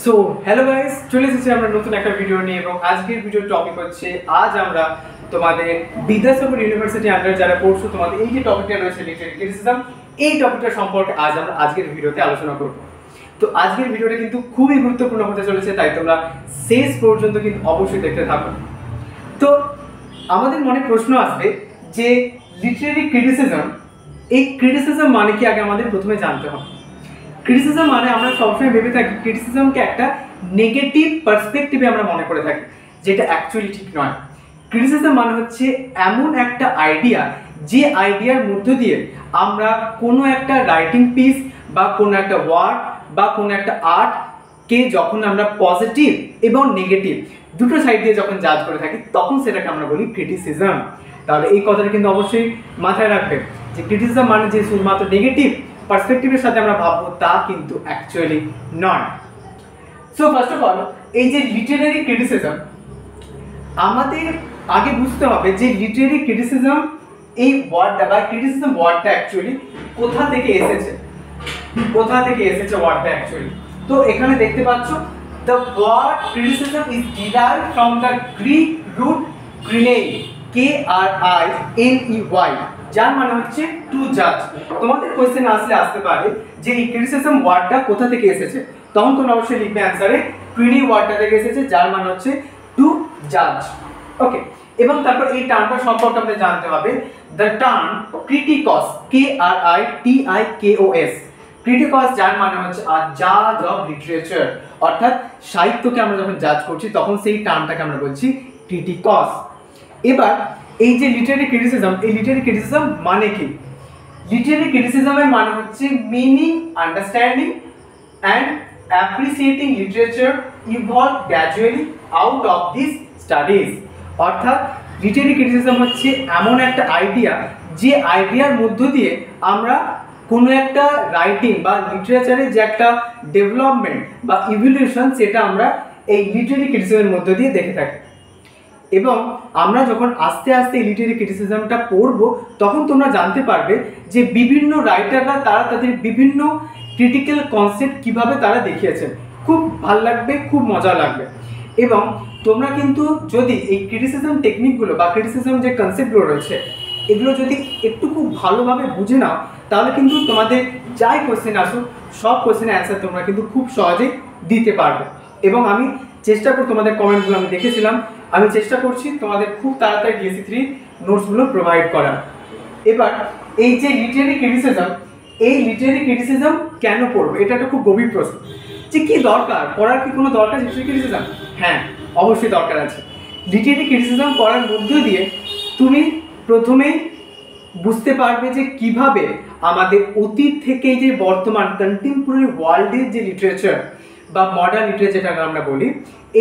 So hello guys, চলে এসেছি আমরা নতুন একটা ভিডিও নিয়ে এবং আজকের ভিডিওর টপিক হচ্ছে আজ আমরা তোমাদের বিদ্যাসাগর ইউনিভার্সিটি আন্ডার যারা পড়ছো তোমাদের এই যে টপিকটা রয়েছে লিটারেরি ক্রিটিসিজম, এই টপিকটা সম্পর্কে আজ আমরা আজকের ভিডিওতে আলোচনা করব। তো আজকের ভিডিওটা কিন্তু খুবই গুরুত্বপূর্ণ হতে চলেছে, তাই তোমরা শেষ পর্যন্ত কিন্তু অবশ্যই দেখতে থাকো। তো আমাদের মনে প্রশ্ন আসবে যে লিটারেরি ক্রিটিসিজম, এই ক্রিটিসিজম মানে কি আগে আমাদের প্রথমে জানতে হবে। ক্রিটিসিজম মানে আমরা সবসময় ভেবে থাকি ক্রিটিসিজমকে একটা নেগেটিভ পার্সপেক্টিভে আমরা মনে করে থাকি, যেটা অ্যাকচুয়ালি ঠিক নয়। ক্রিটিসিজম মানে হচ্ছে এমন একটা আইডিয়া, যে আইডিয়ার মধ্য দিয়ে আমরা কোনো একটা রাইটিং পিস বা কোনো একটা ওয়ার্ক বা কোনো একটা আর্টকে যখন আমরা পজিটিভ এবং নেগেটিভ দুটো সাইড দিয়ে যখন জাজ করে থাকি, তখন সেটাকে আমরা বলি ক্রিটিসিজম। তাহলে এই কথাটা কিন্তু অবশ্যই মাথায় রাখবে যে ক্রিটিসিজম মানে যে শুধুমাত্র নেগেটিভ পার্সপেক্টিভের সাথে আমরা ভাববো, তা কিন্তু অ্যাকচুয়ালি নয়। সো ফার্স্ট অফ অল, এই যে লিটারেরি ক্রিটিসিজম, আমাদের আগে বুঝতে হবে যে লিটারেরি ক্রিটিসিজম এই ওয়ার্ডটা বা ক্রিটিসিজম ওয়ার্ডটা অ্যাকচুয়ালি কোথা থেকে এসেছে, ওয়ার্ডটা অ্যাকচুয়ালি। তো এখানে দেখতে পাচ্ছ, the word criticism is derived from the Greek root krinein, KRINEY, যার মানে হচ্ছে টু জাজ। তোমাদের কোশ্চেন আসতে পারে যে এই ক্রিটিসিজম ওয়ার্ডটা কোথা থেকে এসেছে, তখন তোমরা অবশ্যই লিখবে অ্যান্সারে ক্রিনি ওয়ার্ডটা থেকে এসেছে, যার মানে হচ্ছে টু জাজ। ওকে, এবং তারপর এই টার্মটা সম্পর্কে আমাদের জানতে হবে। The term critics, KRITIKOS, critics, যার মানে হচ্ছে আ জাজ অফ লিটারেচার, অর্থাৎ সাহিত্যকে আমরা যখন জাজ করছি তখন সেই টার্মটাকে আমরা বলছি ক্রিটিকস। এবার এই যে লিটারেরি ক্রিটিসিজম, এই লিটারেরি ক্রিটিসিজম মানে কি? লিটারেরি ক্রিটিসিজমের মানে হচ্ছে meaning, understanding and appreciating literature evolve gradually out of this studies. অর্থাৎ লিটারেরি ক্রিটিসিজম হচ্ছে এমন একটা আইডিয়া, যে আইডিয়ার মধ্য দিয়ে আমরা কোনো একটা রাইটিং বা লিটারেচারের যে একটা ডেভেলপমেন্ট বা ইভলিউশন, সেটা আমরা এই লিটারেরি ক্রিটিসিজমের মধ্য দিয়ে দেখে থাকি। এবং আমরা যখন আস্তে আস্তে লিটারেরি ক্রিটিসিজমটা পড়বো, তখন তোমরা জানতে পারবে যে বিভিন্ন রাইটাররা তারা তাদের বিভিন্ন ক্রিটিক্যাল কনসেপ্ট কিভাবে তারা দেখিয়েছেন। খুব ভাল লাগবে, খুব মজা লাগবে। এবং তোমরা কিন্তু যদি এই ক্রিটিসিজম টেকনিকগুলো বা ক্রিটিসিজম যে কনসেপ্টগুলো রয়েছে, এগুলো যদি একটু খুব ভালোভাবে বুঝে নাও, তাহলে কিন্তু তোমাদের যাই কোশ্চেন আসুক, সব কোশ্চেনের অ্যান্সার তোমরা কিন্তু খুব সহজেই দিতে পারবে। এবং আমি চেষ্টা করি, তোমাদের কমেন্টগুলো আমি দেখেছিলাম, আমি চেষ্টা করছি তোমাদের খুব তাড়াতাড়ি DSC3 নোটসগুলো প্রোভাইড করার। এবার এই যে লিটারেরি ক্রিটিসিজম, এই লিটারেরি ক্রিটিসিজম কেন পড়বো, এটা একটা খুব গভীর প্রশ্ন। যে কি দরকার পড়ার, কি কোনো দরকার লিটারেরি ক্রিটিসিজম? হ্যাঁ, অবশ্যই দরকার আছে। লিটারেরি ক্রিটিসিজম পড়ার মধ্য দিয়ে তুমি প্রথমেই বুঝতে পারবে যে কিভাবে আমাদের অতীত থেকে যে বর্তমান কন্টেম্পোরারি ওয়ার্ল্ডের যে লিটারেচার বা মডার্ন লিটারেচার যেটা আমরা বলি,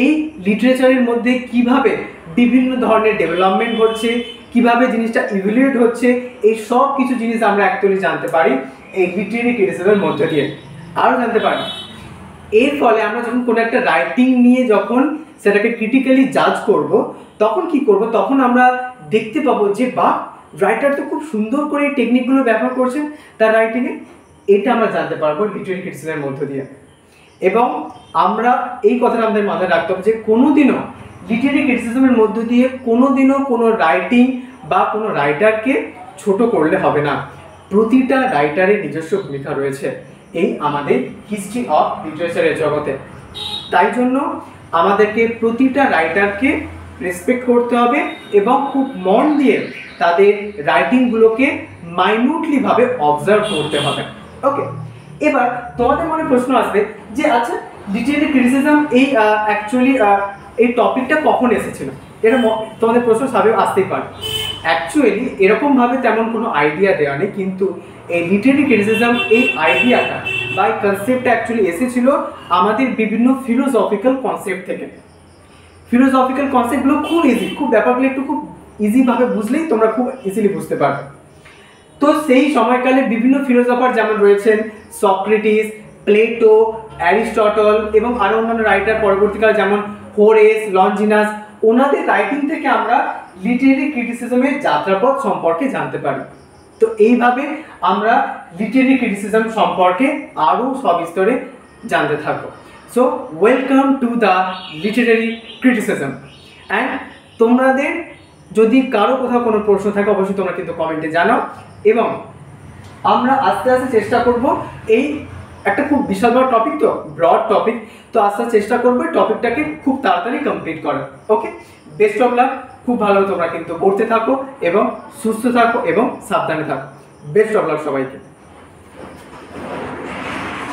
এই লিটারেচারের মধ্যে কিভাবে বিভিন্ন ধরনের ডেভেলপমেন্ট হচ্ছে, কিভাবে জিনিসটা ইভ্যালুয়েট হচ্ছে, এই সব কিছু জিনিস আমরা অ্যাকচুয়ালি জানতে পারি এই লিটারেরি ক্রিটিসিজমের মধ্যে দিয়ে। আরও জানতে পারি, এর ফলে আমরা যখন কোনো একটা রাইটিং নিয়ে যখন সেটাকে ক্রিটিক্যালি জাজ করব, তখন কি করব, তখন আমরা দেখতে পাবো যে বাহ, রাইটার তো খুব সুন্দর করে এই টেকনিকগুলো ব্যবহার করছেন তার রাইটিংয়ে। এটা আমরা জানতে পারবো লিটারেরি ক্রিটিসিজমের মধ্য দিয়ে। এবং আমরা এই কথাটা আমাদের মাথায় রাখতে হবে যে কোনোদিনও লিটারেরি ক্রিটিসিজমের মধ্য দিয়ে কোনোদিনও কোনো রাইটিং বা কোনো রাইটারকে ছোট করলে হবে না। প্রতিটা রাইটারের নিজস্ব ভূমিকা রয়েছে এই আমাদের হিস্ট্রি অফ লিটারেচারের জগতে। তাই জন্য আমাদেরকে প্রতিটা রাইটারকে রেসপেক্ট করতে হবে এবং খুব মন দিয়ে তাদের রাইটিংগুলোকে মাইনিউটলিভাবে অবজার্ভ করতে হবে। ওকে, এবার তোমাদের মনে প্রশ্ন আসবে যে আচ্ছা, লিটারেরি ক্রিটিসিজম এই অ্যাকচুয়ালি এই টপিকটা কখন এসেছিল? এটা তোমাদের প্রশ্ন স্বাভাবিক আসতেই পারে। অ্যাকচুয়ালি এরকমভাবে তেমন কোনো আইডিয়া দেওয়া নেই, কিন্তু এই লিটারেরি ক্রিটিসিজম এই আইডিয়াটা বা এই কনসেপ্টটা অ্যাকচুয়ালি এসেছিল আমাদের বিভিন্ন ফিলোসফিক্যাল কনসেপ্ট থেকে। ফিলোসফিক্যাল কনসেপ্টগুলো খুব ইজি, খুব ব্যাপারগুলো একটু খুব ইজিভাবে বুঝলেই তোমরা খুব ইজিলি বুঝতে পারবে। তো সেই সময়কালে বিভিন্ন ফিলোসফার যেমন রয়েছেন সক্রেটিস, প্লেটো, অ্যারিস্টটল এবং আরও অন্যান্য রাইটার পরবর্তীকালে যেমন হোরেস, লঞ্জিনাস, ওনাদের রাইটিং থেকে আমরা লিটারেরি ক্রিটিসিজমের যাত্রাপথ সম্পর্কে জানতে পারি। তো এইভাবে আমরা লিটারেরি ক্রিটিসিজম সম্পর্কে আরও সবিস্তরে জানতে থাকবো। So welcome to the Literary criticism. And তোমাদের যদি কারো কোথাও কোনো প্রশ্ন থাকে অবশ্যই তোমরা কিন্তু কমেন্টে জানাও, এবং আমরা আস্তে আস্তে চেষ্টা করব, এই একটা খুব বিশাল বড় টপিক, তো ব্রড টপিক, তো আস্তে আস্তে চেষ্টা করবো টপিকটাকে খুব তাড়াতাড়ি কমপ্লিট করার। ওকে, বেস্ট অফ লাক। খুব ভালো তোমরা কিন্তু পড়তে থাকো এবং সুস্থ থাকো এবং সাবধানে থাকো। বেস্ট অফ লাক সবাইকে।